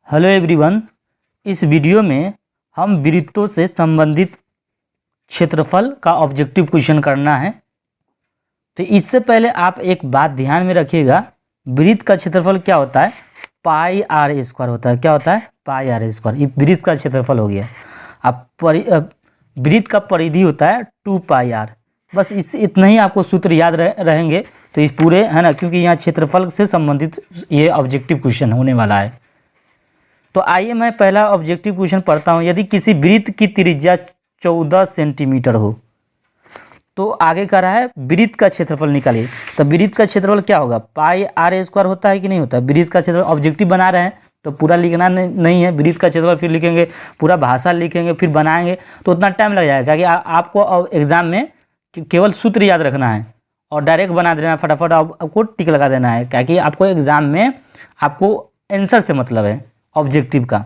Hello everyone. इस video में हम वृत्तों से संबंधित क्षेत्रफल का ऑब्जेक्टिव क्वेश्चन करना है। तो इससे पहले आप एक बात ध्यान में रखिएगा, वृत्त का क्षेत्रफल क्या होता है? पाई आर स्क्वायर होता है। क्या होता है? पाई आर स्क्वायर। ये वृत्त का क्षेत्रफल हो गया। अब वृत्त का परिधि होता है 2 पाई आर। बस इतना ही आपको सूत्र याद रहेंगे तो इस पूरे है ना, क्योंकि यहाँ क्षेत्रफल से संबंधित ये ऑब्जेक्टिव क्वेश्चन होने वाला है। तो आइए मैं पहला ऑब्जेक्टिव क्वेश्चन पढ़ता हूँ। यदि किसी वृत्त की त्रिज्या 14 सेंटीमीटर हो तो आगे कह रहा है वृत्त का क्षेत्रफल निकालिए। तो वृत्त का क्षेत्रफल क्या होगा? पाई आर स्क्वायर होता है कि नहीं होता? वृत्त का क्षेत्रफल ऑब्जेक्टिव बना रहे हैं तो पूरा लिखना नहीं है। वृत्त का क्षेत्रफल फिर लिखेंगे, पूरा भाषा लिखेंगे, फिर बनाएंगे तो उतना टाइम लग जाएगा कि आपको एग्जाम में केवल सूत्र याद रखना है और डायरेक्ट बना देना है, फटाफट आपको टिक लगा देना है, क्योंकि आपको एग्जाम में आपको आंसर से मतलब है ऑब्जेक्टिव का।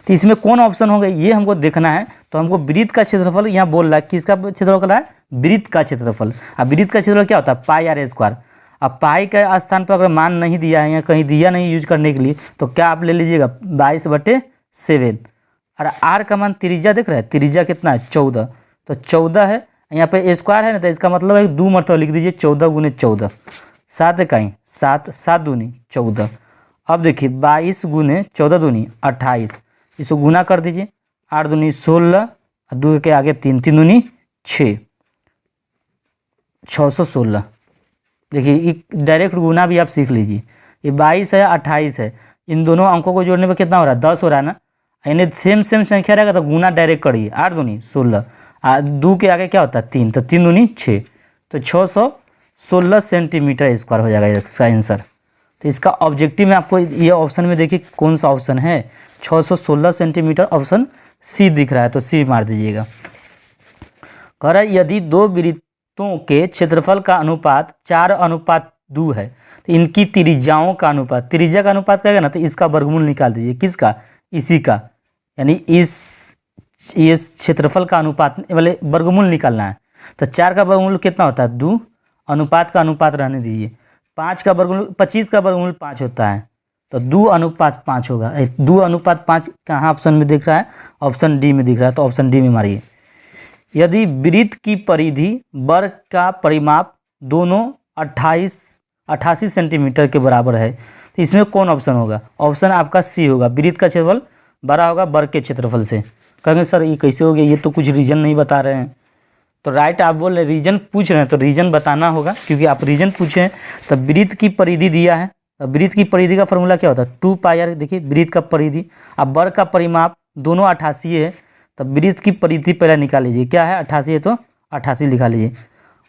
तो इसमें कौन ऑप्शन होगा ये हमको देखना है। तो हमको वृत्त का क्षेत्रफल यहाँ बोल रहा है, किसका क्षेत्रफल कर रहा है? वृत्त का क्षेत्रफल। अब वृत्त का क्षेत्रफल क्या होता है? पाई आर स्क्वायर। अब पाई के स्थान पर अगर मान नहीं दिया है या कहीं दिया नहीं यूज करने के लिए तो क्या आप ले लीजिएगा? 22/7। और आर का मान त्रिज्या देख रहे हैं, त्रिज्या कितना है? 14। तो 14 है, यहाँ पे स्क्वायर है ना, तो इसका मतलब है 2 मरतबा लिख दीजिए। 14 गुने 14, 7 कहीं 7, 7 दूनी 14। अब देखिए 22 गुने 14 दूनी 28, इसको गुना कर दीजिए। 8 दूनी 16, 2 के आगे 3, 3 दूनी 6, 616। देखिए डायरेक्ट गुना भी आप सीख लीजिए। ये 22 है, 28 है, इन दोनों अंकों को जोड़ने पर कितना हो रहा है? 10 हो रहा है ना। यानी सेम संख्या रहेगा तो गुना डायरेक्ट करिए। 8 दूनी 16, 2 के आगे क्या होता है? 3, तो 3 दूनी 6, तो 616 सेंटीमीटर स्क्वायर हो जाएगा इसका आंसर। तो इसका ऑब्जेक्टिव में आपको ये ऑप्शन में देखिए कौन सा ऑप्शन है? 616 सेंटीमीटर, ऑप्शन सी दिख रहा है तो सी मार दीजिएगा। कह रहा है यदि दो वृत्तों के क्षेत्रफल का अनुपात 4:2 है तो इनकी त्रिज्याओं का अनुपात, त्रिज्या का अनुपात कहेगा ना, तो इसका वर्गमूल निकाल दीजिए। किसका? इसी का, यानी इस क्षेत्रफल का अनुपात वाले वर्गमूल निकालना है। तो 4 का वर्गमूल कितना होता है? 2। अनुपात का अनुपात रहने दीजिए। 5 का वर्गमूल, 25 का वर्गमूल 5 होता है, तो 2:5 होगा। 2:5 कहाँ ऑप्शन में दिख रहा है? ऑप्शन डी में दिख रहा है, तो ऑप्शन डी में मारिए। यदि वृत्त की परिधि वर्ग का परिमाप दोनों 88 सेंटीमीटर के बराबर है तो इसमें कौन ऑप्शन होगा? ऑप्शन आपका सी होगा। वृत्त का क्षेत्रफल बड़ा होगा वर्ग के क्षेत्रफल से। कहेंगे सर ये कैसे हो गया, ये तो कुछ रीजन नहीं बता रहे हैं। तो राइट आप बोल रहे रीजन पूछ रहे हैं तो रीजन बताना होगा, क्योंकि आप रीजन पूछे हैं। तो वृत्त की परिधि दिया है, वृत्त की परिधि का फॉर्मूला क्या होता है? 2 पाई आर। देखिए वृत्त का परिधि, अब वर्ग का परिमाप दोनों 88 है, तो वृत्त की परिधि पहले निकाल लीजिए। क्या है? 88 है तो 88 लिखा लीजिए।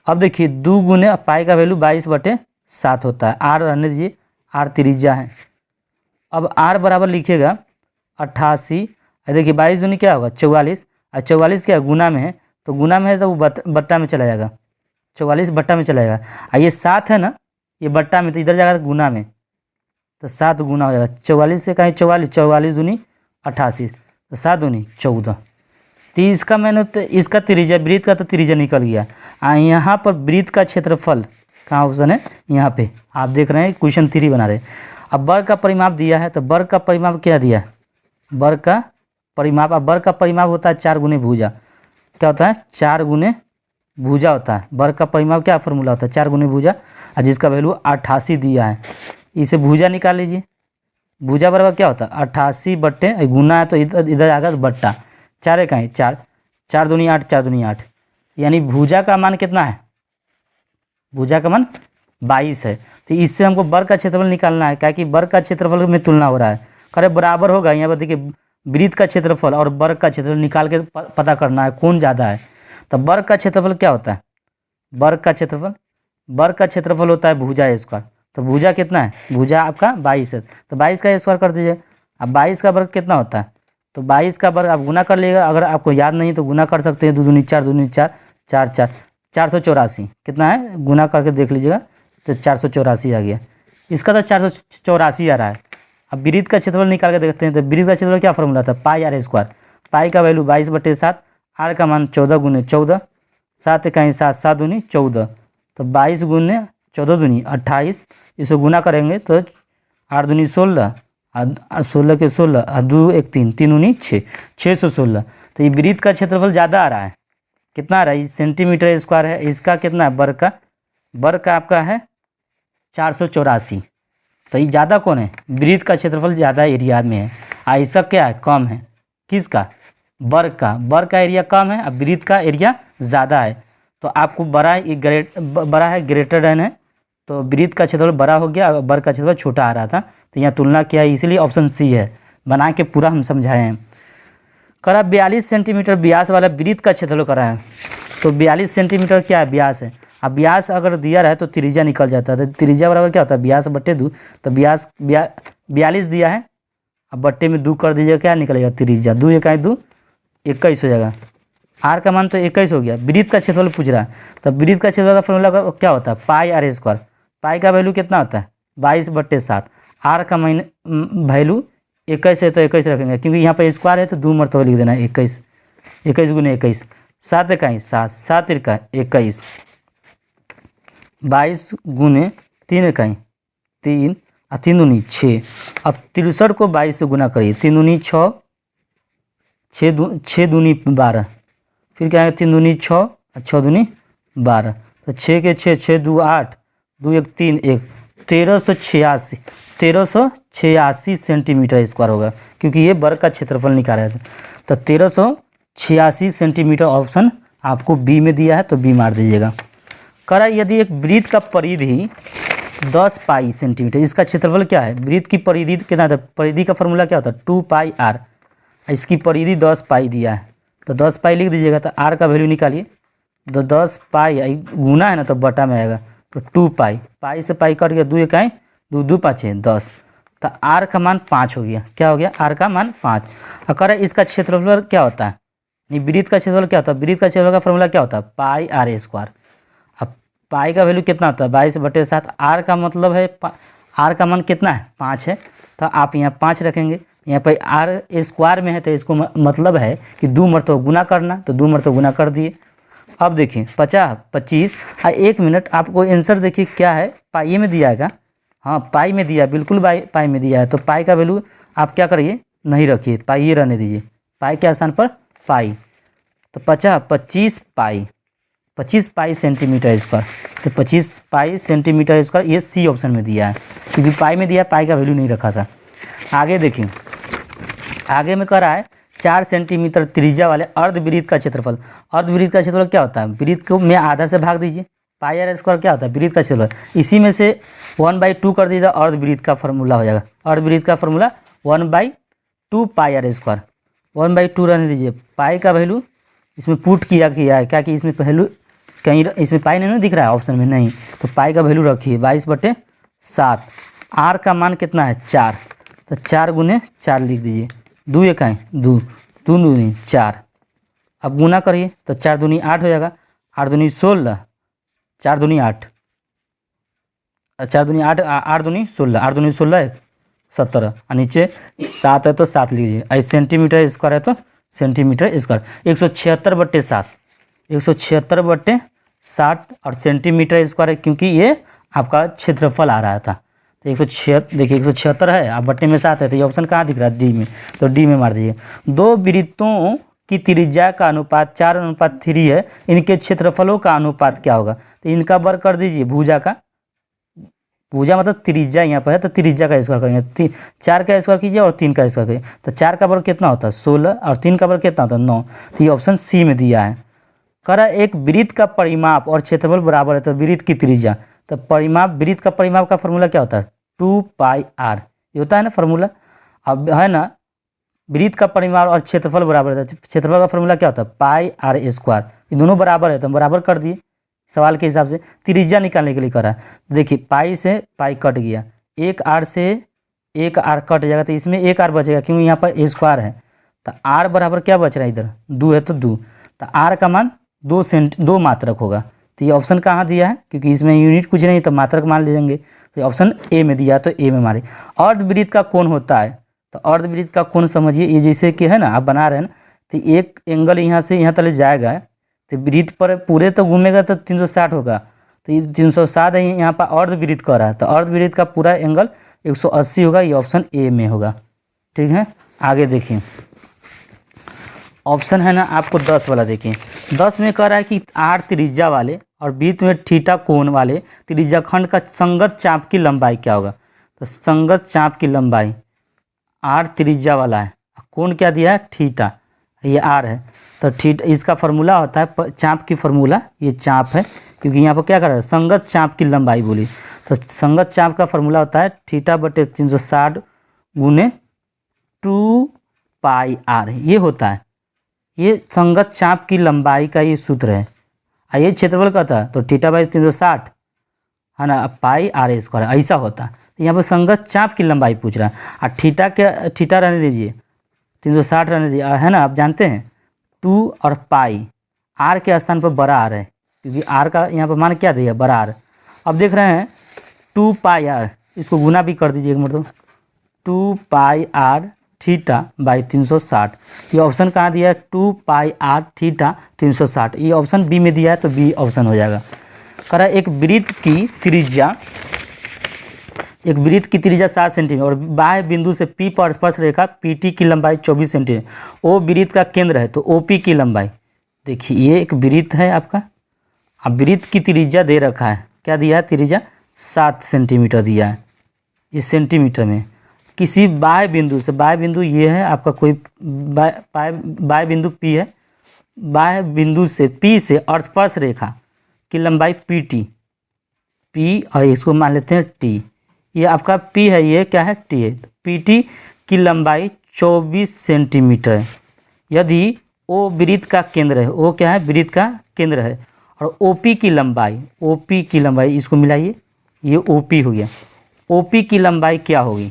अब देखिए 2 गुने पाई का वैल्यू 22/7 होता है। आर रहने दीजिए, आर त्रिज्या है। अब आर बराबर लिखिएगा 88। देखिए 22 दूनी क्या होगा? 44, और 44 क्या गुना में है, तो गुना में है तो वो बट्टा में चला जाएगा। 44 बट्टा में चला जाएगा। और ये 7 है ना, ये बट्टा में, तो इधर जाएगा गुना में, तो 7 गुना हो जाएगा। 44 से कहीं 44, 44 दूनी 88, तो 7 दूनी 14। तो इसका मैंने तो इसका त्रिज्या, वृत्त का तो त्रिज्या निकल गया। यहाँ पर वृत्त का क्षेत्रफल कहाँ ऑप्शन है? यहाँ पे आप देख रहे हैं क्वेश्चन 3 बना रहे। अब वर्ग का परिमाप दिया है, तो वर्ग का परिमाप क्या दिया है? वर्ग का परिमाप, अब वर्ग का परिमाप होता है 4 गुने भुजा। क्या होता है? 4 गुने भुजा होता है। वर्ग का परिमाप क्या फॉर्मूला होता है? 4 गुने भुजा, और जिसका वैल्यू 88 दिया है, इसे भुजा निकाल लीजिए। भुजा बराबर क्या होता है? 88 बट्टे गुना है तो इधर आएगा बट्टा। 4 कहीं 4, 4 दूनी 8, 4 दूनी 8, यानी भुजा का मान कितना है? भुजा का मान 22 है। तो इससे हमको वर्ग का क्षेत्रफल निकालना है, क्या कि वर्ग का क्षेत्रफल में तुलना हो रहा है। करे बराबर होगा, यहाँ पर देखिए वृत्त का क्षेत्रफल और वर्ग का क्षेत्रफल निकाल के पता करना है कौन ज़्यादा है। तो वर्ग का क्षेत्रफल क्या होता है? वर्ग का क्षेत्रफल होता है भुजा स्क्वायर। तो भुजा कितना है? भुजा आपका 22 है, तो 22 का स्क्वायर कर दीजिए। अब 22 का वर्ग कितना होता है? तो 22 का वर्ग आप गुना कर लीजिएगा। अगर आपको याद नहीं तो गुना कर सकते हैं। 2 दूनी 4, 2 दूनी 4, 4 4, 484 कितना है? गुना करके देख लीजिएगा, तो 484 आ गया। इसका तो 484 आ रहा है। अब वृत्त का क्षेत्रफल निकाल के देखते हैं। तो वृत्त का क्षेत्रफल क्या फॉर्मूला था? पाई आर स्क्वायर। पाई का वैल्यू 22/7, आर का मान 14 गुने 14, 7 कहीं 7, 7 दूनी 14, तो 22 गुने 14 दूनी 28, इसको गुना करेंगे तो 8 दूनी 16, 16 के 16 और 2 1 3 3 दूनी 6, 616। तो ये वृत्त का क्षेत्रफल ज़्यादा आ रहा है, कितना आ रहा है, सेंटीमीटर स्क्वायर है। इसका कितना है, वर्ग का आपका है 484। तो ये ज़्यादा कौन है, वृत्त का क्षेत्रफल ज़्यादा एरिया में है, ऐसा क्या है, कम है, किसका, वर्ग का एरिया कम है, अब वृत्त का एरिया ज़्यादा है। तो आपको बड़ा है ग्रेटर देन है, तो वृत्त का क्षेत्रफल बड़ा हो गया, वर्ग का क्षेत्रफल छोटा आ रहा था, तो यहाँ तुलना किया है, इसीलिए ऑप्शन सी है। बना के पूरा हम समझाए हैं। करा 42 सेंटीमीटर व्यास वाला वृत्त का क्षेत्रफल करा है, तो 42 सेंटीमीटर क्या है, व्यास है। अब व्यास अगर दिया रहा है तो त्रिज्या निकल जाता है, तो त्रिज्या बराबर क्या होता है, व्यास बट्टे 2, तो व्यास 42 दिया है, अब बट्टे में 2 कर दीजिएगा, क्या निकलेगा, त्रिज्या 2 1 2 21 हो जाएगा। आर का मान तो 21 हो गया। वृत्त का क्षेत्रफल पूछ रहा है, तो वृत्त का क्षेत्रफल का फॉर्मूला क्या होता है, पाई आर स्क्वायर। पाई का वैल्यू कितना होता है, 22/7। आर का वैल्यू 21 है, तो 21 रखेंगे, क्योंकि यहाँ पर स्क्वायर है तो 2 मरतबा लिख देना है, 21 21 गुने 21, 7 इकाई 7, 7 इकाई 21, 22 गुने 3 इकाई 3 और 3 दूनी 6। अब 63 को 22 से गुना करिए, 3 दूनी 6, 6 दूनी 12, फिर क्या है, 3 दूनी 6 और 6 दूनी 12, तो 6 के 6, 6 2 8, 2 1 3 1, 1386 सेंटीमीटर स्क्वायर होगा, क्योंकि ये वर्ग का क्षेत्रफल निकाला है। तो 1386 सेंटीमीटर ऑप्शन आपको बी में दिया है, तो बी मार दीजिएगा। करा यदि एक वृत्त का परिधि 10 पाई सेंटीमीटर, इसका क्षेत्रफल क्या है, वृत्त की परिधि कितना था, परिधि का फॉर्मूला क्या होता है, 2 पाई आर। इसकी परिधि 10 पाई दिया है, तो 10 पाई लिख दीजिएगा, तो आर का वैल्यू निकालिए, तो 10 पाई गुना है ना, तो बटा में आएगा, तो 2 पाई, पाई से पाई कट गया, 2 इकाई 2 2 5 10, तो आर का मान 5 हो गया। क्या हो गया, आर का मान 5। अगर इसका क्षेत्रफल क्या होता है, नहीं वृत्त का क्षेत्रफल क्या होता है, वृत्त का क्षेत्रफल का फॉर्मूला क्या होता है, पाई आर स्क्वायर। अब पाई का वैल्यू कितना होता है, 22/7। आर का मतलब है, आर का मान कितना है, 5 है, तो आप यहाँ 5 रखेंगे। यहाँ पर आर स्क्वायर में है, तो इसको मतलब है कि 2 मरतबा गुना करना, तो 2 मरतबा गुना कर दिए। अब देखिए 50 25 और 1 मिनट, आपको आंसर देखिए क्या है, पाई में दिया है क्या, हाँ पाई में दिया है, बिल्कुल पाई में दिया है। तो पाई का वैल्यू आप क्या करिए, नहीं रखिए, पाई ये रहने दीजिए, पाई के स्थान पर पाई। तो 25 पाई सेंटीमीटर स्क्वायर, तो 25 पाई सेंटीमीटर स्क्वायर, ये सी ऑप्शन में दिया है, क्योंकि पाई में दिया, पाई का वैल्यू नहीं रखा था। आगे देखिए, आगे में कह रहा है 4 सेंटीमीटर त्रिज्या वाले अर्धवृत्त का क्षेत्रफल। अर्धवृत्त का क्षेत्रफल क्या होता है, वृत्त को में आधा से भाग दीजिए, पाई आर स्क्वायर क्या होता है, वृत्त का क्षेत्रफल, इसी में से 1/2 कर दीजिए, अर्धवृत्त का फॉर्मूला हो जाएगा। अर्धवृत्त का फॉर्मूला 1/2 पाई आर स्क्वायर, 1/2 रहने दीजिए। पाई का वैल्यू इसमें पुट किया है, क्या कि इसमें वैल्यू कहीं इसमें पाई नहीं दिख रहा है ऑप्शन में, नहीं, तो पाई का वैल्यू रखिए 22/7। आर का मान कितना है, 4, तो 4 गुने 4 लिख दीजिए, 2 इकाई 2 2 दूनी 4। अब गुना करिए, तो 4 दूनी 8 हो जाएगा, 8 दूनी 16, 4 दूनी 8, 4 दूनी 8, 8 दूनी 16, 8 दूनी 16 17, और नीचे 7 है तो 7 लीजिए, ऐसे सेंटीमीटर स्क्वायर है तो सेंटीमीटर स्क्वायर, 176/7, 176/60 और सेंटीमीटर स्क्वायर है, क्योंकि ये आपका क्षेत्रफल आ रहा था। तो 176 देखिए, 176 है, आप बट्टे में 7 है, तो ये ऑप्शन कहाँ दिख रहा है, डी में, तो डी में मार दीजिए। 2 वृत्तों की त्रिज्या का अनुपात 4:3 है, इनके क्षेत्रफलों का अनुपात क्या होगा, तो इनका वर्ग कर दीजिए, भुजा का, भुजा मतलब त्रिज्या यहाँ पर है, तो त्रिज्या का स्क्वायर करेंगे, 4 का स्क्वायर कीजिए और 3 का स्क्वायर करिए, तो 4 का वर्ग कितना होता है 16 और 3 का वर्ग कितना होता है 9, तो ये ऑप्शन सी में दिया है। करा एक वृत्त का परिमाप और क्षेत्रफल बराबर है, तो वृत्त की त्रिज्या, तो परिमाप, वृत्त का परिमाप का फॉर्मूला क्या होता है, 2 पाई आर, ये होता है ना फॉर्मूला। अब है ना, वृत्त का परिमाप और क्षेत्रफल बराबर है, क्षेत्रफल का फॉर्मूला क्या होता है, पाई आर स्क्वायर, ये दोनों बराबर है, तो बराबर कर दिए सवाल के हिसाब से। त्रिज्या निकालने के लिए करा, देखिए पाई से पाई कट गया, 1 आर से 1 आर कट जाएगा, तो इसमें 1 आर बचेगा, क्योंकि यहाँ पर स्क्वायर है, तो आर बराबर क्या बच रहा है, इधर 2 है तो 2, तो आर का मान 2 मात्रक होगा। तो ये ऑप्शन कहाँ दिया है, क्योंकि इसमें यूनिट कुछ नहीं, तो मात्रक मान ले जाएंगे, तो ऑप्शन ए में दिया, तो ए में मारे। अर्धवृत्त का कोण होता है, तो अर्धवृत्त का कोण समझिए, ये जैसे कि है ना, आप बना रहे हैं ना, तो एक एंगल यहाँ से यहाँ तक जाएगा, तो वृत्त पर पूरे तो घूमेगा तो 360 होगा, तो ये 360 है, यहाँ पर अर्धवृत्त कर रहा है, तो अर्धवृत्त का पूरा एंगल 180 होगा, ये ऑप्शन ए में होगा। ठीक है, आगे देखिए ऑप्शन है ना आपको 10 वाला। देखिए 10 में कह रहा है कि आर त्रिज्या वाले और बीच में थीटा कोण वाले त्रिज्या खंड का संगत चाप की लंबाई क्या होगा। तो संगत चाप की लंबाई आर त्रिज्या वाला है, कोण क्या दिया है थीटा, ये आर है। तो थीटा इसका फार्मूला होता है चाप की फार्मूला, ये चाप है क्योंकि यहाँ पर क्या कर रहा है संगत चाप की लंबाई बोली। तो संगत चाप का फार्मूला होता है थीटा बटे 360 गुने 2 पाई आर, ये होता है। ये संगत चाप की लंबाई का ये सूत्र है। ये क्षेत्रफल का था तो थीटा बाई 360 है ना, पाई आर स्क्वायर ऐसा होता है। तो यहाँ पर संगत चाप की लंबाई पूछ रहा है। और थीटा रहने दीजिए, 360 रहने दीजिए, है ना। आप जानते हैं 2 और पाई आर के स्थान पर बड़ा आर है क्योंकि आर का यहाँ पर मान क्या दिया बड़ा आर। अब देख रहे हैं 2 पाई आर, इसको गुना भी कर दीजिए मतलब 2 पाई आर थीटा बाई 360। ये ऑप्शन कहाँ दिया है 2 पाई आर थीटा 360, ये ऑप्शन बी में दिया है तो बी ऑप्शन हो जाएगा। करा एक वृत्त की त्रिज्या 7 सेंटीमीटर और बाह्य बिंदु से पी पर स्पर्श रेखा पीटी की लंबाई 24 सेंटीमीटर, ओ वृत्त का केंद्र है तो ओपी की लंबाई। देखिए ये एक वृत्त है आपका, अब वृत्त की त्रिज्या दे रखा है, क्या दिया है त्रिज्या 7 सेंटीमीटर दिया है, ये सेंटीमीटर में। किसी बाह्य बिंदु से, बाह्य बिंदु ये है आपका कोई बाह्य बिंदु पी है, बाह्य बिंदु से पी से स्पर्श रेखा की लंबाई पी और इसको मान लेते हैं टी, ये आपका पी है, ये क्या है टी है। पीटी की लंबाई 24 सेंटीमीटर है। यदि ओ वृत्त का केंद्र है, ओ क्या है वृत्त का केंद्र है, और ओपी की लंबाई इसको मिलाइए, ये ओपी हो गया। ओपी की लंबाई क्या होगी,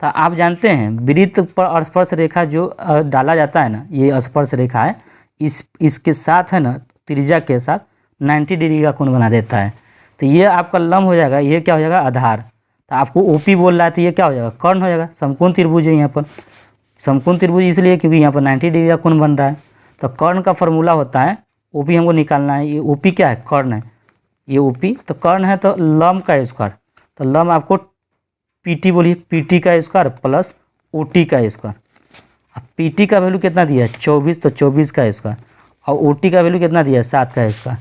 तो आप जानते हैं वृत्त पर स्पर्श रेखा जो डाला जाता है ना, ये स्पर्श रेखा है, इसके साथ है ना त्रिज्या के साथ 90 डिग्री का कोण बना देता है। तो ये आपका लंब हो जाएगा, ये क्या हो जाएगा आधार। तो आपको ओपी बोल रहा है तो ये क्या हो जाएगा कर्ण हो जाएगा। समकोण त्रिभुज है यहाँ पर, समकोण त्रिभुज इसलिए क्योंकि यहाँ पर 90 डिग्री का कोण बन रहा है। तो कर्ण का फॉर्मूला होता है, ओपी हमको निकालना है, ये ओपी क्या है कर्ण है, ये ओपी तो कर्ण है, तो लंब का स्क्वायर, तो लंब आपको पीटी बोलिए, पीटी का स्क्वायर प्लस ओटी का स्क्वायर। अब पीटी का वैल्यू कितना दिया है 24, तो 24 का स्क्वायर, और ओटी का वैल्यू कितना दिया है 7 का स्क्वायर।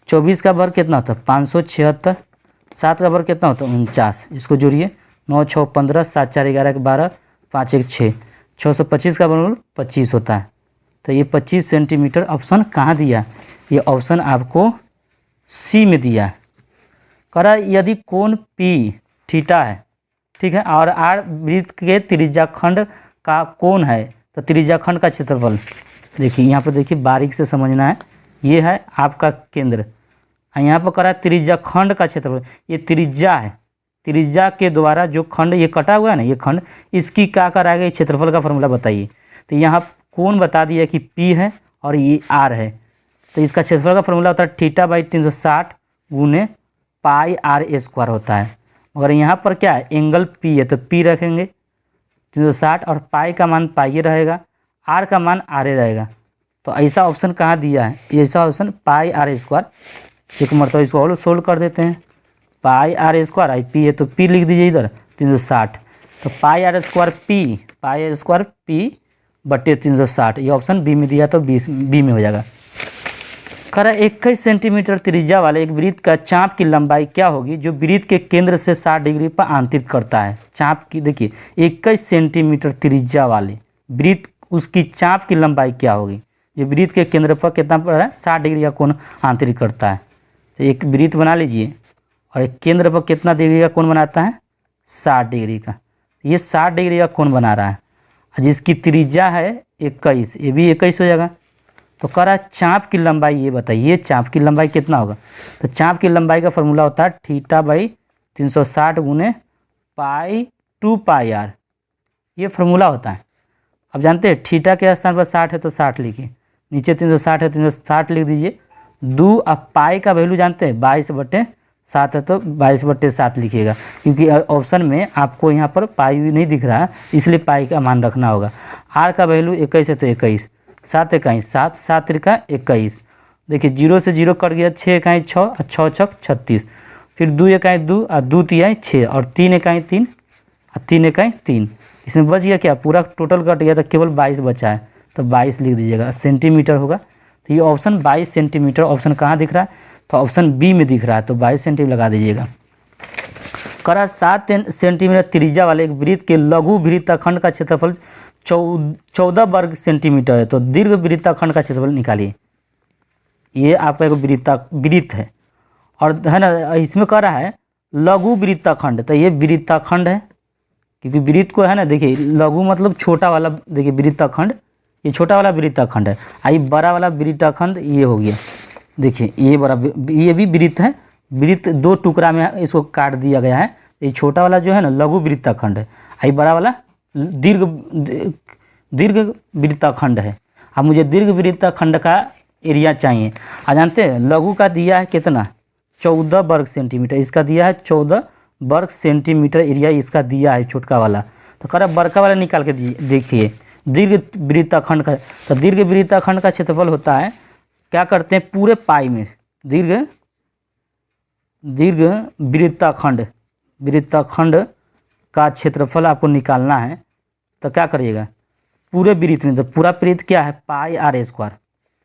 24 का वर्ग कितना होता है 576, 7 का वर्ग कितना होता है 49, इसको जोड़िए 9 6 15 7 4 11 12 5 1 6, 625 का वर्ग 25 होता है। तो ये 25 सेंटीमीटर ऑप्शन कहाँ दिया, ये ऑप्शन आपको सी में दिया है। करा यदि कोण पी थीटा है, ठीक है, और आर वृत्त के त्रिज्या खंड का कोण है, तो त्रिज्या खंड का क्षेत्रफल देखिए यहाँ पर, देखिए बारीक से समझना है, ये है आपका केंद्र, यहाँ पर करा त्रिज्या खंड का क्षेत्रफल, ये त्रिज्या है, त्रिज्या के द्वारा जो खंड ये कटा हुआ है ना, ये खंड, इसकी क्या कराएगा क्षेत्रफल का फॉर्मूला बताइए। तो यहाँ कोण बता दिया कि पी है और ये आर है, तो इसका क्षेत्रफल का फॉर्मूला होता है थीटा बाई 360 गुने पाई आर स्क्वायर होता है। मगर यहाँ पर क्या है एंगल पी है, तो पी रखेंगे 360 और पाई का मान पाई रहेगा, आर का मान आर रहेगा। तो ऐसा ऑप्शन कहाँ दिया है, ऐसा ऑप्शन पाई आर स्क्वायर। एक मरतबा इसको और सोल्व कर देते हैं, पाई आर स्क्वायर आई पी है तो पी लिख दीजिए इधर 360, तो पाई आर स्क्वायर पी बटे 360, ये ऑप्शन बी में दिया तो बी में हो जाएगा। खरा 21 सेंटीमीटर त्रिज्या वाले एक वृत्त का चाप की लंबाई क्या होगी जो वृत्त के केंद्र से 60 डिग्री पर आंतरित करता है। चाप की देखिए 21 सेंटीमीटर त्रिज्या वाले वृत्त, उसकी चाप की लंबाई क्या होगी जो वृत्त के केंद्र पर कितना पर है 60 डिग्री का कोण आंतरित करता है। तो एक वृत्त बना लीजिए और एक केंद्र पर कितना डिग्री का कोण बनाता है 60 डिग्री का, ये 60 डिग्री का कोण बना रहा है, जिसकी त्रिज्या है 21, ये भी 21 हो जाएगा। तो कह रहा है चाप की लंबाई, ये बताइए चाप की लंबाई कितना होगा। तो चाप की लंबाई का फॉर्मूला होता है थीटा बाई 360 गुने पाई 2 पाई आर, ये फार्मूला होता है। अब जानते हैं थीटा के स्थान पर 60 है तो 60 लिखिए, नीचे 360 है 360 लिख दीजिए। 2 अब पाई का वैल्यू जानते हैं 22/7 है तो 22/7 लिखिएगा, क्योंकि ऑप्शन में आपको यहाँ पर पाई नहीं दिख रहा है इसलिए पाई का मान रखना होगा। आर का वैल्यू 21 है तो 21, 7 21 7 7 त्रिका 21, देखिए 0 से 0 कट गया, 6 इकाई 6 और 6 छक 36, फिर 2 इकाई 2 और 2 तिहाई 6 और 3 इकाई 3 और 3 इकाई 3, इसमें बच गया क्या, पूरा टोटल कट गया तो केवल 22 बचा है, तो 22 लिख दीजिएगा, सेंटीमीटर होगा। तो ये ऑप्शन 22 सेंटीमीटर ऑप्शन कहाँ दिख रहा है, तो ऑप्शन बी में दिख रहा है, तो 22 सेंटीमीटर लगा दीजिएगा। करा 7 सेंटीमीटर त्रिज्या वाले एक वृत्त के लघु वृत्तखंड का क्षेत्रफल 14 वर्ग सेंटीमीटर है, तो दीर्घ वृत्तखंड का क्षेत्रफल निकालिए। ये आपका एक वृत्त है और है ना, इसमें कह रहा है लघु वृत्तखंड, तो ये वृत्तखंड है, क्योंकि वृत्त को है ना, देखिए लघु मतलब छोटा वाला, देखिए वृत्तखंड, ये छोटा वाला वृत्तखंड है, आई बड़ा वाला वृत्तखंड ये हो गया, देखिए ये बड़ा, ये भी वृत्त है, वृत्त 2 टुकड़ा में इसको काट दिया गया है, ये छोटा वाला जो है ना लघु वृत्तखंड है, आई बड़ा वाला दीर्घ वृत्तखंड है। अब मुझे दीर्घ वृत्तखंड का एरिया चाहिए। जानते हैं लघु का दिया है कितना, 14 वर्ग सेंटीमीटर, इसका दिया है 14 वर्ग सेंटीमीटर एरिया इसका दिया है छोटका वाला। तो करा बड़का वाला निकाल के देखिए दीर्घ वृत्तखंड का, तो दीर्घ वृत्तखंड का क्षेत्रफल होता है, क्या करते हैं पूरे पाई में, दीर्घ वृत्तखंड का क्षेत्रफल आपको निकालना है, तो क्या करिएगा पूरे वृत्त में, तो पूरा वृत्त क्या है पाई आर स्क्वायर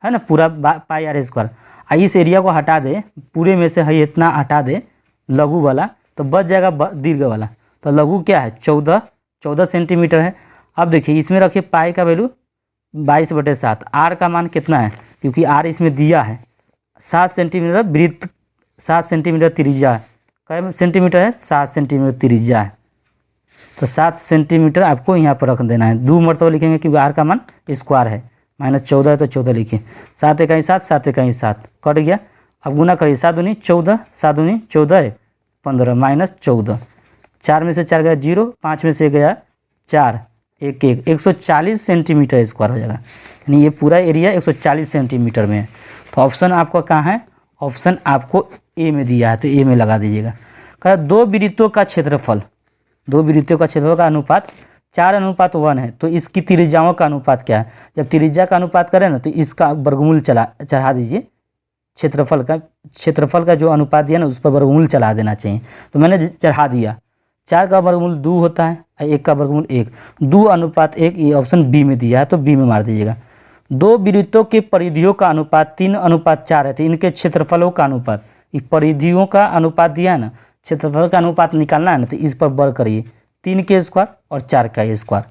है ना, पूरा पाई आर स्क्वायर। इस एरिया को हटा दे, पूरे में से है इतना हटा दे लघु वाला, तो बच जाएगा दीर्घ वाला। तो लघु क्या है 14 सेंटीमीटर है। अब देखिए इसमें रखिए पाई का वैल्यू 22/7, आर का मान कितना है, क्योंकि आर इसमें दिया है 7 सेंटीमीटर वृत्त, 7 सेंटीमीटर त्रिज्या है, कै सेंटीमीटर है 7 सेंटीमीटर त्रिज्या है, तो 7 सेंटीमीटर आपको यहाँ पर रख देना है, 2 मरतबा लिखेंगे क्योंकि आर का मान स्क्वायर है, -14 है तो 14 लिखिए, 7 इकाई 7, 7 इकाई 7 कट गया। अब गुना करिए, 7 दूनी 14, 7 दूनी 14 है 15 -14, 4 में से 4 गया 0, 5 में से गया 4, 140 सेंटीमीटर स्क्वायर हो जाएगा, यानी ये पूरा एरिया 140 सेंटीमीटर में है। तो ऑप्शन आपका कहाँ है, ऑप्शन आपको ए में दिया है, तो ए में लगा दीजिएगा। कहा 2 वृत्तों का क्षेत्रफल, 2 वृत्तों का क्षेत्रफल का अनुपात 4:1 है, तो इसकी त्रिज्याओं का अनुपात क्या है, जब त्रिज्या का अनुपात करें ना तो इसका वर्गमूल चढ़ा दीजिए, क्षेत्रफल का जो अनुपात दिया ना उस पर वर्गमूल चला देना चाहिए, तो मैंने चढ़ा दिया। 4 का वर्गमूल 2 होता है, 1 का वर्गमूल 1, 2:1, ये ऑप्शन बी में दिया है, तो बी में मार दीजिएगा। 2 वृत्तों के परिधियों का अनुपात 3:4 है, तो इनके क्षेत्रफलों का अनुपात, ये परिधियों का अनुपात दिया है ना, क्षेत्रफल का अनुपात निकालना है ना, तो इस पर वर्ग करिए, 3 के स्क्वायर और 4 का स्क्वायर,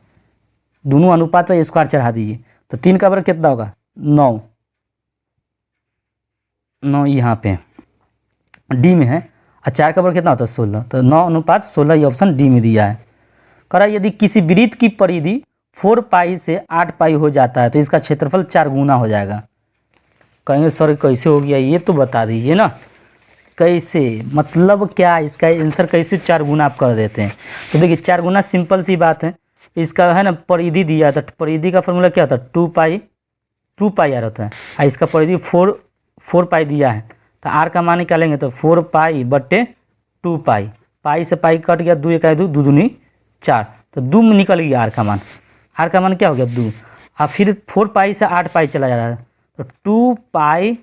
दोनों अनुपात पर स्क्वायर चढ़ा दीजिए, तो 3 का वर्ग कितना होगा 9 यहाँ पे डी में है, और 4 का वर्ग कितना होता है 16, तो 9:16 ये ऑप्शन डी में दिया है। करा यदि किसी वृत्त की परिधि 4 पाई से 8 पाई हो जाता है तो इसका क्षेत्रफल 4 गुना हो जाएगा। कहेंगे सर कैसे हो गया, ये तो बता दीजिए ना, कैसे मतलब क्या, इसका आंसर कैसे 4 गुना आप कर देते हैं। तो देखिए 4 गुना सिंपल सी बात है, इसका है ना परिधि दिया था, परिधि का फॉर्मूला क्या होता है 2 पाई आर होता है, और इसका परिधि 4 पाई दिया है, तो आर का मान निकालेंगे तो 4 पाई बटे 2 पाई, पाई से पाई कट गया, 2 इकाई 2, 2 दूनी 4, तो 2 में निकल गया आर का मान, आर का मान क्या हो गया 2, अब फिर 4 पाई से 8 पाई चला जा रहा है, तो 2 पाई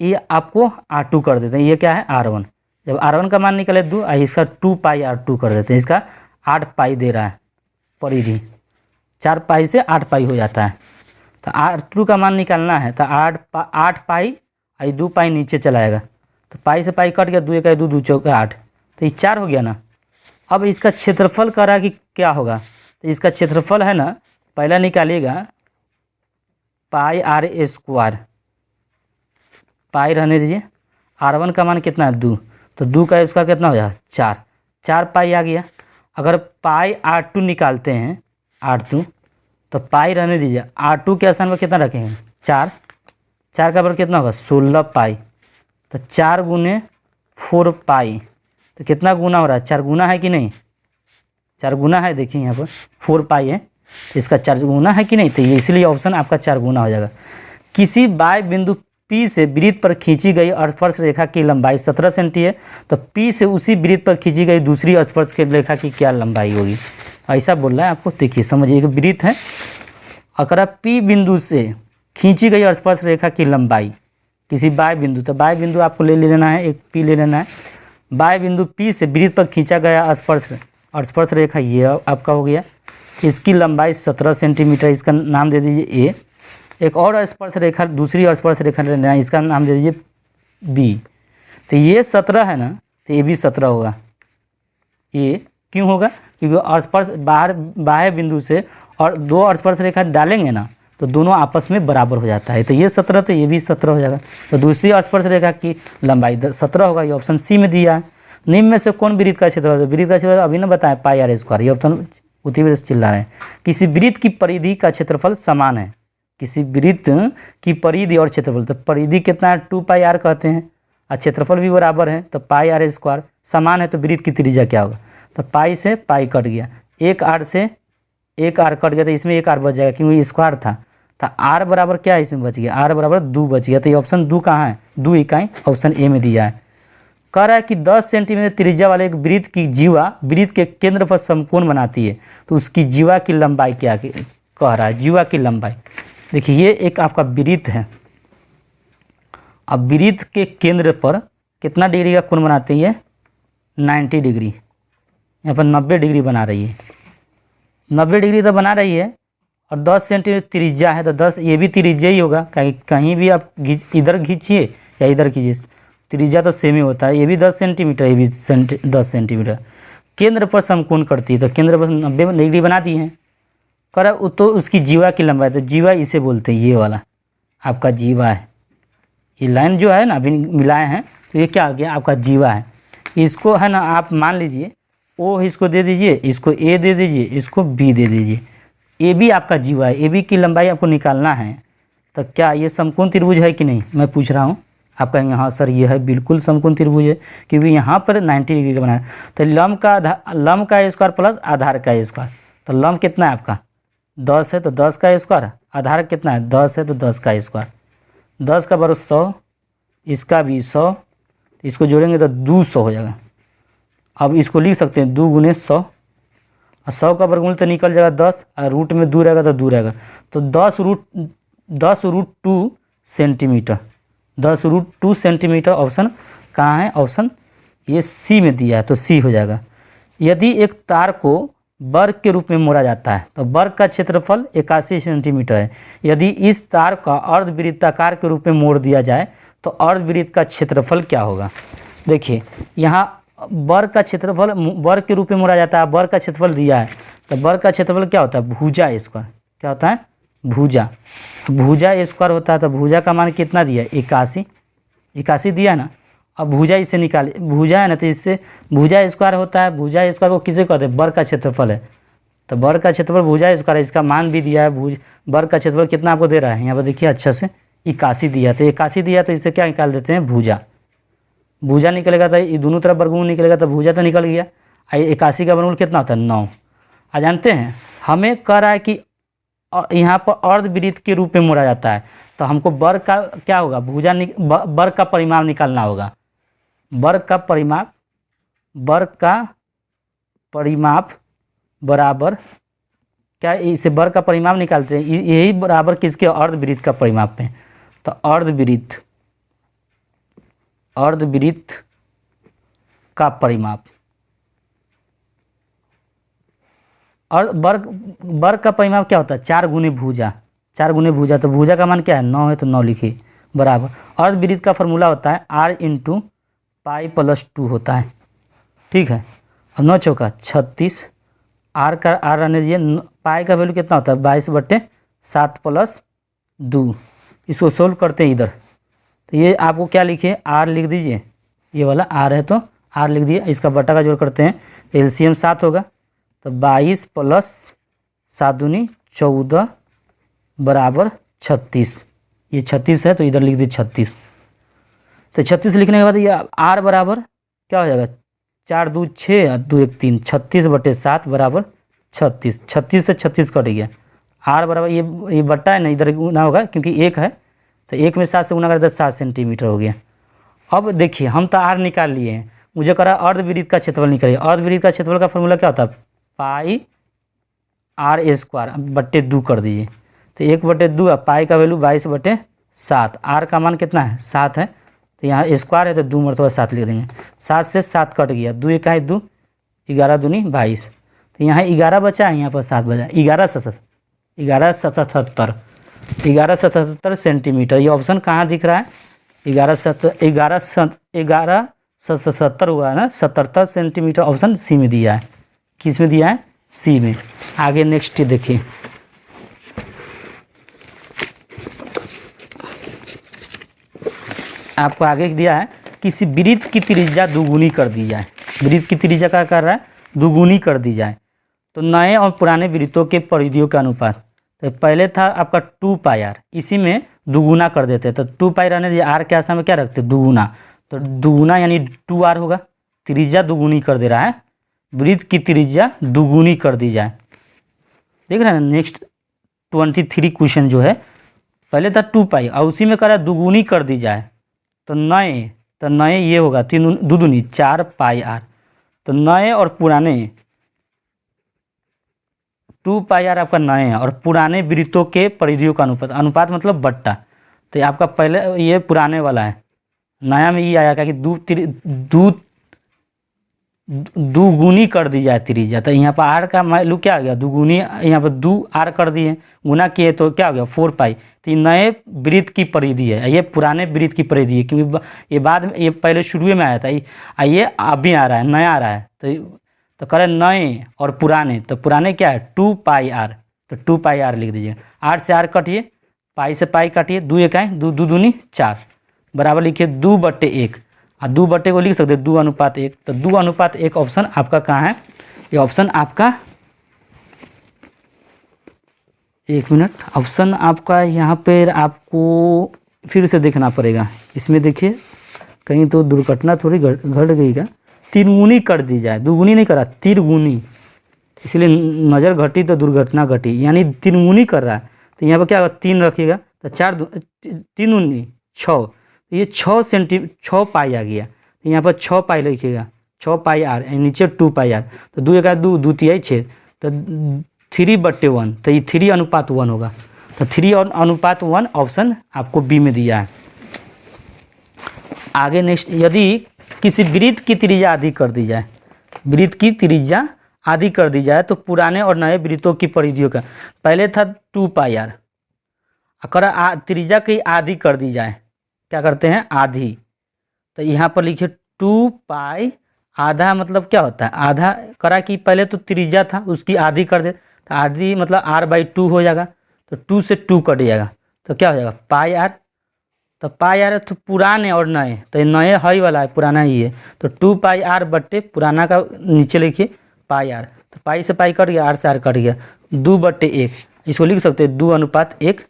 ये आपको R2 कर देते हैं, ये क्या है R1, जब R1 का मान निकले 2, इसका 2 पाई R2 कर देते हैं, इसका 8 पाई दे रहा है परिधि, 4 पाई से 8 पाई हो जाता है, तो R2 का मान निकालना है, तो 8 पाई 2 पाई नीचे चलाएगा, तो पाई से पाई कट गया, 2 इकाई 2, 2 चौके 8, तो ये 4 हो गया ना। अब इसका क्षेत्रफल कर रहा है कि क्या होगा, तो इसका क्षेत्रफल है ना पहला निकालिएगा पाई आर स्क्वायर, पाई रहने दीजिए, R1 का मान कितना है 2, तो 2 का स्क्वायर कितना हो जाएगा 4 पाई आ गया। अगर पाई R2 निकालते हैं R2, तो पाई रहने दीजिए, R2 के स्थान पर कितना रखेंगे 4 का वर्ग कितना होगा 16 पाई, तो 4 गुने 4 पाई, तो कितना गुना हो रहा है 4 गुना है कि नहीं, 4 गुना है, देखिए यहाँ पर 4 पाई है, तो इसका 4 गुना है कि नहीं, तो ये इसलिए ऑप्शन आपका 4 गुना हो जाएगा। किसी बाह्य बिंदु P से वृत्त पर खींची गई स्पर्श रेखा की लंबाई 17 सेंटी है, तो P से उसी वृत्त पर खींची गई दूसरी स्पर्श रेखा की क्या लंबाई होगी, ऐसा बोल रहा है आपको। देखिए समझिए, एक वृत्त है, अगर P बिंदु से खींची गई स्पर्श रेखा की लंबाई किसी बाह्य बिंदु, तो बाह्य बिंदु आपको ले लेना है, एक P ले लेना है, बाह्य बिंदु P से वृत्त पर खींचा गया स्पर्श रेखा ये आपका हो गया, इसकी लंबाई 17 सेंटीमीटर, इसका नाम दे दीजिए ए। एक और स्पर्श रेखा, दूसरी स्पर्श रेखा लेना है, इसका नाम दे दीजिए बी। तो ये 17 है ना, तो ये भी 17 होगा। ये क्यों होगा? क्योंकि स्पर्श बाह्य बिंदु से और दो स्पर्श रेखा डालेंगे ना तो दोनों आपस में बराबर हो जाता है। तो ये 17 तो ये भी 17 हो जाएगा। तो दूसरी स्पर्श रेखा की लंबाई 17 होगा। ये ऑप्शन सी में दिया है। निम्न में से कौन वृत्त का क्षेत्रफल? वृत्त का क्षेत्रफल अभी ना बताएं, पाई आर स्क्वायर। ये ऑप्शन उसी वजह से चिल्ला रहे हैं। किसी वृत्त की परिधि का क्षेत्रफल समान है। किसी वृत्त की परिधि और क्षेत्रफल, तो परिधि कितना है? 2 पाई आर कहते हैं, और क्षेत्रफल भी बराबर है, तो पाई आर स्क्वायर। समान है तो वृत्त की त्रिज्या क्या होगा? तो पाई से पाई कट गया, एक आर से एक आर कट गया, तो इसमें एक आर बच जाएगा क्योंकि स्क्वायर था। तो आर बराबर क्या है इसमें बच गया? आर बराबर 2 बच गया। तो ये ऑप्शन 2 कहाँ है? 2 इकाई ऑप्शन ए में दिया है। कह रहा है कि 10 सेंटीमीटर त्रिज्या वाले एक वृत्त की जीवा वृत्त के केंद्र पर समकोण बनाती है, तो उसकी जीवा की लंबाई क्या कह रहा है? जीवा की लंबाई देखिए, ये एक आपका वृत्त है। अब वृत्त के केंद्र पर कितना डिग्री का कोण बनाती है? 90 डिग्री। यहाँ पर 90 डिग्री बना रही है। 90 डिग्री तो बना रही है, और 10 सेंटीमीटर त्रिज्या है, तो 10 ये भी त्रिज्या ही होगा। कहीं भी आप इधर खींचिए या इधर खींचिए, त्रिज्या तो सेम ही होता है। ये भी 10 सेंटीमीटर, ये भी 10 सेंटीमीटर। केंद्र पर समकोण करती है, तो केंद्र पर 90 डिग्री बनाती है। कर तो उसकी जीवा की लंबाई, तो जीवा इसे बोलते हैं, ये वाला आपका जीवा है। ये लाइन जो है ना अभी मिलाए हैं, तो ये क्या आ गया? आपका जीवा है। इसको है ना आप मान लीजिए ओ इसको दे दीजिए, इसको ए दे दीजिए, इसको बी दे दीजिए। ए बी आपका जीवा है, ए बी की लंबाई आपको निकालना है। तो क्या ये समकोण त्रिभुज है कि नहीं? मैं पूछ रहा हूँ। आप कहेंगे हाँ सर ये है, बिल्कुल समकोण त्रिभुज है, क्योंकि यहाँ पर 90 डिग्री का बनाया। तो लंब का स्क्वायर प्लस आधार का स्क्वायर, तो लंब कितना है आपका? 10 है, तो 10 का स्क्वायर। आधार कितना है? 10 है, तो 10 का स्क्वायर। 10 का वर्ग 100, इसका भी 100, इसको जोड़ेंगे तो 200 हो जाएगा। अब इसको लिख सकते हैं 2 गुने 100, और 100 का वर्गमूल तो निकल जाएगा 10, और रूट में 2 रहेगा तो 2 रहेगा, तो 10 root 2 centimetre. 10 root 2 centimetre option कहाँ है? ऑप्शन ये सी में दिया है, तो सी हो जाएगा। यदि एक तार को वर्ग के रूप में मोड़ा जाता है तो वर्ग का क्षेत्रफल 81 सेंटीमीटर है। यदि इस तार का अर्धवृत्ताकार के रूप में मोड़ दिया जाए तो अर्धवृत्त का क्षेत्रफल क्या होगा? देखिए यहाँ वर्ग का क्षेत्रफल वर्ग के रूप में मोड़ा जाता है, वर्ग का क्षेत्रफल दिया है, तो वर्ग का क्षेत्रफल क्या होता है? भुजा स्क्वायर। क्या होता है? भुजा। भुजा स्क्वायर होता है, तो भुजा का मान कितना दिया है? 81 दिया है ना। अब भुजा इससे निकाले, भुजा है ना, तो इससे भुजा स्क्वायर होता है। भुजा स्क्वायर को किसे कहते हैं? वर्ग का क्षेत्रफल है, तो वर्ग का क्षेत्रफल भुजा स्क्वायर है। इसका मान भी दिया है। वर्ग का क्षेत्रफल कितना आपको दे रहा है? यहाँ पर देखिए अच्छा से 81 दिया, तो 81 दिया, तो इससे क्या निकाल देते हैं? भुजा। भुजा निकलेगा तो ये दोनों तरफ वर्गमूल निकलेगा, तो भुजा तो निकल गया। 81 का वर्गमूल कितना होता है? 9। आ जानते हैं हमें कह रहा है कि यहाँ पर अर्धवृत्त के रूप में मोड़ा जाता है, तो हमको वर्ग का क्या होगा? वर्ग का परिमाप निकालना होगा। वर्ग का परिमाप बराबर क्या? इसे वर्ग का परिमाप निकालते हैं, यही बराबर किसके? अर्धवृत्त का परिमाप में। तो अर्धवृत्त का परिमाप, और वर्ग का परिमाप क्या होता है? 4 गुने भुजा। 4 गुने भुजा, तो भुजा का मान क्या है? 9 है, तो 9 लिखिए बराबर। अर्धवृत्त का फॉर्मूला होता है r इंटू पाई प्लस 2 होता है, ठीक है। और 9 चौका 36, आर का आर रहने दीजिए। पाई का वैल्यू कितना होता है? 22/7 प्लस 2। इसको सोल्व करते हैं इधर, तो ये आपको क्या लिखिए? आर लिख दीजिए, ये वाला आर है तो आर लिख दिए। इसका बटा का जोड़ करते हैं तो एलसीएम 7 होगा, तो 22 प्लस 7 दूनी 14 बराबर 36। ये 36 है, तो इधर लिख दीजिए 36। तो 36 लिखने के बाद ये आर बराबर क्या हो जाएगा? 4 2 6 और 2 1 3, 36/7 बराबर 36। 36 से 36 कट गया। आर बराबर ये बट्टा है ना, इधर गुना होगा क्योंकि 1 है, तो 1 में 7 से गुना करते 7 सेंटीमीटर हो गया। अब देखिए हम तो आर निकाल लिए हैं, मुझे कह रहा है अर्धवृत्त का क्षेत्रफल निकालिए। अर्धवृत्त का क्षेत्रफल का फॉर्मूला क्या होता है? पाई आर स्क्वायर बट्टे 2 कर दीजिए, तो 1/2। पाई का वैल्यू 22/7। आर का मान कितना है? 7 है, तो यहाँ स्क्वायर है तो 2 मरतबा 7 लिख देंगे। 7 से 7 कट गया, 2 1 2, 11 दूनी 22, तो यहाँ 11 बचा है, यहाँ पर 7 बचा, 1177 सेंटीमीटर। ये ऑप्शन कहाँ दिख रहा है? 1177 हुआ है ना, 77 सेंटीमीटर ऑप्शन सी में दिया है। किस में दिया है? सी में। आगे नेक्स्ट देखिए, आपको आगे दिया है किसी वृत्त की त्रिज्या दुगुनी कर दी जाए। वृत्त की त्रिज्या क्या कर रहा है? दुगुनी कर दी जाए। तो नए और पुराने वृत्तों के परिधियों का अनुपात, तो पहले था आपका 2 पाई आर, इसी में दुगुना कर देते, तो 2 पाई रहने दिए, आर के आशा में क्या रखते? दुगुना, तो दुगुना यानी 2r होगा। त्रिज्या दुगुनी कर दे रहा है, वृत्त की त्रिज्या दुगुनी कर दी जाए। देख रहे हैं नेक्स्ट 23 क्वेश्चन जो है, पहले था 2 पाई और उसी में करा दुगुनी कर दी जाए, तो नए ये होगा 3 दूनी 4 पाई आर। तो नए और पुराने 2 पाई आर आपका नए है और पुराने वृत्तों के परिधियों का अनुपात मतलब बट्टा। तो आपका पहले ये पुराने वाला है, नया में ये आया क्या कि दुगुनी कर दी जाए त्रिज्या। तो यहाँ पर आर का वैल्यू क्या आ गया? दुगुनी, यहाँ पर 2r कर दिए, गुना किए तो क्या हो गया? 4 पाई। तो ये नए वृत्त की परिधि है, ये पुराने वृत्त की परिधि है, क्योंकि ये बाद में, ये पहले शुरू में आया था, ये अभी आ रहा है, नया आ रहा है। तो करें नए और पुराने, तो पुराने क्या है? 2 पाई आर, तो 2 पाई आर लिख दीजिए। आर से आर कटिए, पाई से पाई काटिए, 2 1 2 2 दूनी 4 बराबर लिखिए 2/1, और 2/1 को लिख सकते हैं 2:1। तो 2:1 ऑप्शन आपका कहाँ है? ये ऑप्शन आपका, एक मिनट, ऑप्शन आपका यहाँ पर आपको फिर से देखना पड़ेगा। इसमें देखिए कहीं तो दुर्घटना थोड़ी घट गई क्या? तिरगुनी कर दी जाए, दुगुनी नहीं करा, तिरगुनी, इसलिए नज़र घटी तो दुर्घटना घटी, यानी तिरगुनी कर रहा है। तो यहाँ पर क्या होगा? 3 रखिएगा, तो 3 19 6, ये 6 पाई आ गया। तो यहाँ पर 6 पाई लिखिएगा, 6 पाई आर, नीचे 2 पाई आर, तो 2 1 2 2 3 6, तो 3/1, तो ये 3:1 होगा। तो 3:1 ऑप्शन आपको बी में दिया है। आगे नेक्स्ट, यदि किसी वृत्त की त्रिज्या आधी कर दी जाए, वृत्त की त्रिज्या आधी कर दी जाए, तो पुराने और नए वृत्तों की परिधियों का, पहले था 2 पाई आर, अगर त्रिज्या की आधी कर दी जाए, क्या करते हैं? आधी। तो यहाँ पर लिखिए 2 पाई, आधा मतलब क्या होता है? आधा करा कि पहले तो त्रिज्या था उसकी आधी कर दे, तो आधी मतलब r/2 हो जाएगा, तो 2 से 2 कट जाएगा, तो क्या हो जाएगा? पाई आर। तो पाई आर तो पुराने और नए, तो ये नए हाई वाला है, पुराना ही है, तो 2 पाई आर बट्टे पुराना का नीचे लिखिए पाई आर, तो पाई से पाई कट गया, आर से आर कट गया, 2/1। इसको लिख सकते हैं 2:1,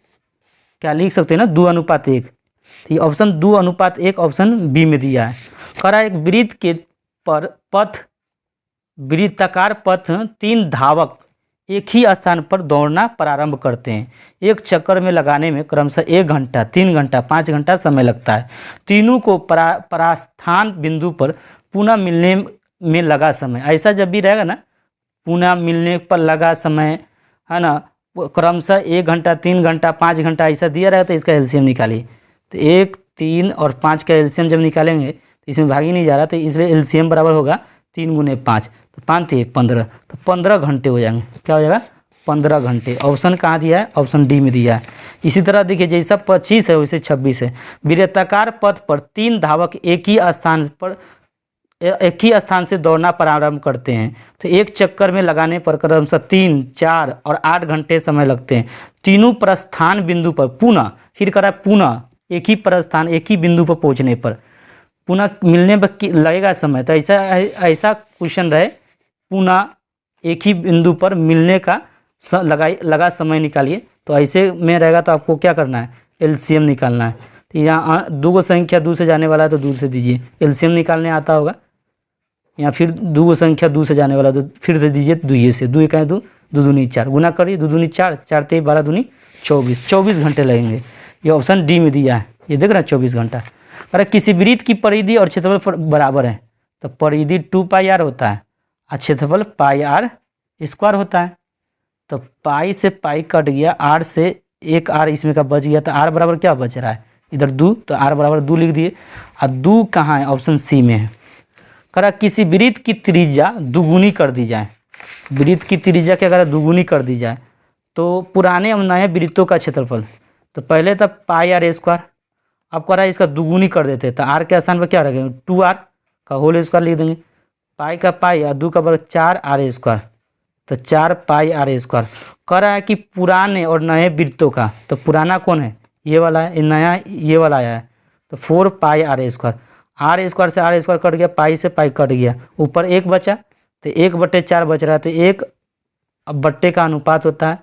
क्या लिख सकते हैं ना? 2:1। तो ये ऑप्शन 2:1 ऑप्शन बी में दिया है। करा एक वृत्त के वृत्ताकार पथ 3 धावक एक ही स्थान पर दौड़ना प्रारंभ करते हैं। एक चक्कर में लगाने में क्रमशः 1 घंटा, 3 घंटा, 5 घंटा समय लगता है। तीनों को परास्थान बिंदु पर पुनः मिलने में लगा समय, ऐसा जब भी रहेगा ना, पुनः मिलने पर लगा समय है ना, क्रमशः 1 घंटा, 3 घंटा, 5 घंटा ऐसा दिया रहेगा, तो इसका एलसीएम निकालिए। तो 1, 3 और 5 का एलसीएम जब निकालेंगे तो इसमें भाग ही नहीं जा रहा, तो इसलिए एलसीएम बराबर होगा 3 × 5, तो 5 × 15, तो 15 घंटे हो जाएंगे। क्या हो जाएगा? 15 घंटे। ऑप्शन कहाँ दिया है? ऑप्शन डी में दिया है। इसी तरह देखिए, जैसा 25 है वैसे 26 है। वृत्ताकार पथ पर 3 धावक एक ही स्थान से दौड़ना प्रारंभ करते हैं, तो एक चक्कर में लगाने पर क्रमशः 3, 4 और 8 घंटे समय लगते हैं। तीनों प्रस्थान बिंदु पर पुनः, फिर करा पुनः एक ही प्रस्थान, एक ही बिंदु पर पहुंचने पर पुनः मिलने पर लगेगा समय, तो ऐसा क्वेश्चन रहे, पुनः एक ही बिंदु पर मिलने का लगा समय निकालिए, तो ऐसे में रहेगा। तो आपको क्या करना है? एलसीएम निकालना है। तो यहाँ 2 संख्या 2 से जाने वाला है, तो 2 से दीजिए, एलसीएम निकालने आता होगा। या फिर 2 संख्या 2 से जाने वाला, तो फिर से दीजिए 2 से, 2 1 2, 2 दूनी 4, गुना करिए, 2 दूनी 4, 4 3 12 दूनी 24, 24 घंटे लगेंगे। ये ऑप्शन डी में दिया है, ये देख रहे हैं 24 घंटा। अरे किसी वृत्त की परिधि और क्षेत्रफल बराबर है, तो परिधि 2 पाई आर होता है और क्षेत्रफल पाई आर स्क्वायर होता है। तो पाई से पाई कट गया, आर से एक आर इसमें का बच गया, तो आर बराबर क्या बच रहा है? इधर 2, तो आर बराबर 2 लिख दिए। और 2 कहाँ है? ऑप्शन सी में है। करा किसी वृत्त की त्रिज्या दुगुनी कर दी जाए, वृत्त की त्रिज्या क्या करा दुगुनी कर दी जाए तो पुराने और नए वृत्तों का क्षेत्रफल, तो पहले था पाई आर स्क्वायर, अब करा इसका दुगुनी कर देते तो आर के स्थान पर क्या रखेंगे 2r का होल स्क्वायर लिख देंगे, पाई का पाई और 2 का बराबर 4r स्क्वायर, तो 4 पाई आर स्क्वायर। करा है कि पुराने और नए वृत्तों का, तो पुराना कौन है ये वाला है, नया ये वाला आया है, तो 4 पाई आर स्क्वायर, आर स्क्वायर से आर स्क्वायर कट गया, पाई से पाई कट गया, ऊपर 1 बचा तो 1/4 बच रहा है, तो 1 बट्टे का अनुपात होता है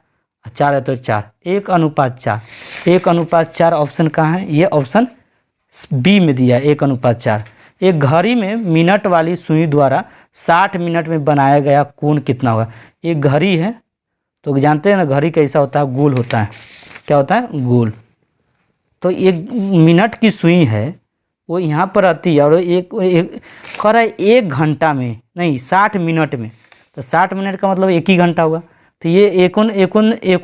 4 है तो 4, 1:4, 1:4 ऑप्शन कहाँ है, ये ऑप्शन बी में दिया है 1:4। एक घड़ी में मिनट वाली सुई द्वारा 60 मिनट में बनाया गया कोण कितना होगा। एक घड़ी है तो जानते हैं ना घड़ी कैसा होता है, गोल होता है, क्या होता है गोल। तो एक मिनट की सुई है वो यहाँ पर आती है और एक कर रहा है 1 घंटा में नहीं 60 मिनट में, तो 60 मिनट का मतलब 1 ही घंटा होगा, तो ये एक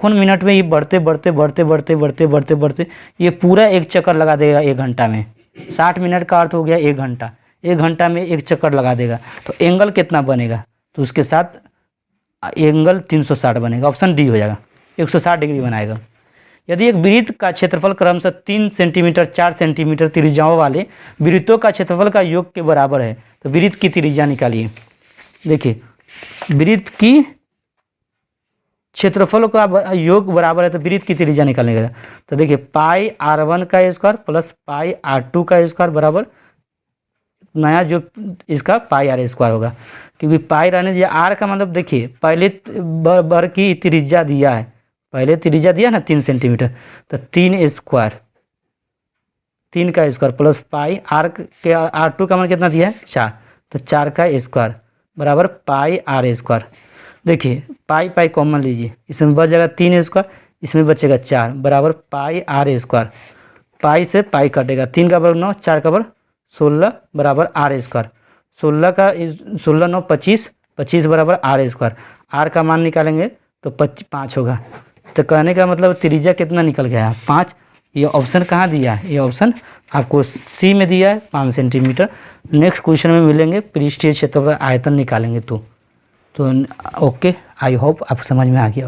मिनट में ये बढ़ते बढ़ते बढ़ते बढ़ते बढ़ते बढ़ते बढ़ते ये पूरा एक चक्कर लगा देगा 1 घंटा में। 60 मिनट का अर्थ हो गया 1 घंटा, 1 घंटा में एक चक्कर लगा देगा, तो एंगल कितना बनेगा, तो उसके साथ एंगल 360 बनेगा, ऑप्शन डी हो जाएगा, 160 डिग्री बनाएगा। यदि एक वृत्त का क्षेत्रफल क्रमशः 3 सेंटीमीटर 4 सेंटीमीटर त्रिज्याओं वाले वृत्तों का क्षेत्रफल का योग के बराबर है, तो वृत्त की त्रिज्या निकालिए। देखिए वृत्त की क्षेत्रफल का योग बराबर है तो वृत्त की त्रिज्या निकालने का, तो देखिए पाई r1 का स्क्वायर प्लस पाई r2 का स्क्वायर बराबर नया जो इसका पाई आर स्क्वायर होगा, क्योंकि पाई रहने दिया आर का मतलब देखिए पहले बर की त्रिज्या दिया है, पहले त्रिज्या दिया ना 3 सेंटीमीटर, तो 3 स्क्वायर 3 का स्क्वायर प्लस पाई r2 का मान कितना दिया है 4, तो 4 का स्क्वायर बराबर पाई आर स्क्वायर। देखिए पाई पाई कॉमन लीजिए, इसमें बच जाएगा 3 स्क्वायर, इसमें बचेगा 4 बराबर पाई आर स्क्वायर, पाई से पाई कटेगा, 3 का बराबर 9, 4 का बराबर 16 बराबर आर स्क्वायर, 16 का 16 9 25, 25 बराबर आर स्क्वायर, आर का मान निकालेंगे तो 5 होगा, तो कहने का मतलब त्रिज्या कितना निकल गया 5। ये ऑप्शन कहाँ दिया है, ये ऑप्शन आपको सी में दिया है 5 सेंटीमीटर। नेक्स्ट क्वेश्चन में मिलेंगे पृष्ठीय क्षेत्रफल आयतन निकालेंगे तो ओके, आई होप आप समझ में आ गया।